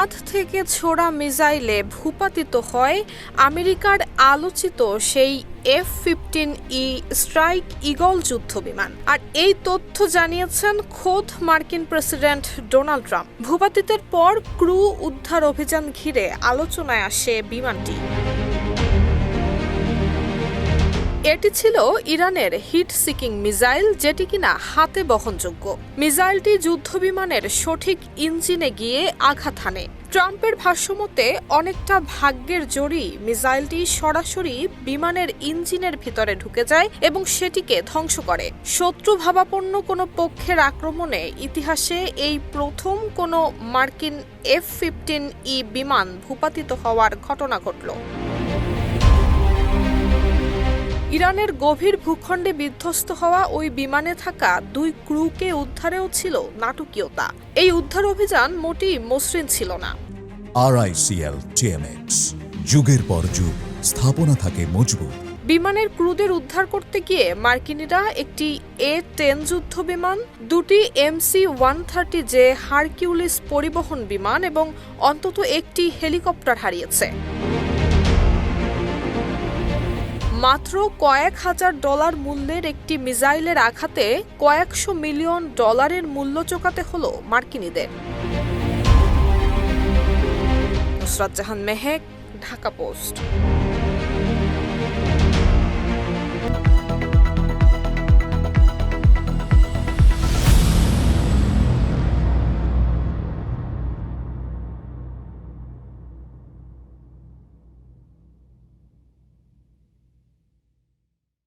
চাঁদ থেকে ছোড়া মিসাইলে ভূপাতিত হয় আমেরিকার আলোচিত সেই F-15E স্ট্রাইক ঈগল যুদ্ধবিমান। আর এই তথ্য জানিয়েছেন খোদ মার্কিন প্রেসিডেন্ট ডোনাল্ড ট্রাম্প। ভূপাতিতের পর ক্রু উদ্ধার অভিযান ঘিরে আলোচনায় আসে বিমানটি। এটি ছিল ইরানের হিট সিকিং মিসাইল, যেটি কিনা হাতে বহনযোগ্য। মিসাইলটি যুদ্ধবিমানের সঠিক ইঞ্জিনে গিয়ে আঘাত হানে। ট্রাম্পের ভাষ্যমতে অনেকটা ভাগ্যের জোরেই মিসাইলটি সরাসরি বিমানের ইঞ্জিনের ভিতরে ঢুকে যায় এবং সেটিকে ধ্বংস করে। শত্রু ভাবাপন্ন কোনো পক্ষের আক্রমণে ইতিহাসে এই প্রথম কোনো মার্কিন F-15E বিমান ভূপাতিত হওয়ার ঘটনা ঘটল। ইরানের গভীর ভূখণ্ডে বিধ্বস্ত হওয়া ওই বিমানে থাকা 2 ক্রুকে উদ্ধারেও ছিল নাটকীয়তা। এই উদ্ধার অভিযান মোটেই মসৃণ ছিল না। RICL TMX, যুগের পর যুগ স্থাপনা থাকে মজবুত। বিমানের ক্রুদের উদ্ধার করতে গিয়ে মার্কিনিরা একটি A-10 যুদ্ধ বিমান, 2টি MC-130J হারকিউলিস পরিবহন বিমান এবং অন্তত একটি হেলিকপ্টার হারিয়েছে। মাত্র কয়েক হাজার ডলার মূল্যের একটি মিসাইলের আঘাতে কয়েকশো মিলিয়ন ডলারের মূল্য চোকাতে হলো মার্কিনীদের। নুসরাত জাহান মেহেক, ঢাকা পোস্ট।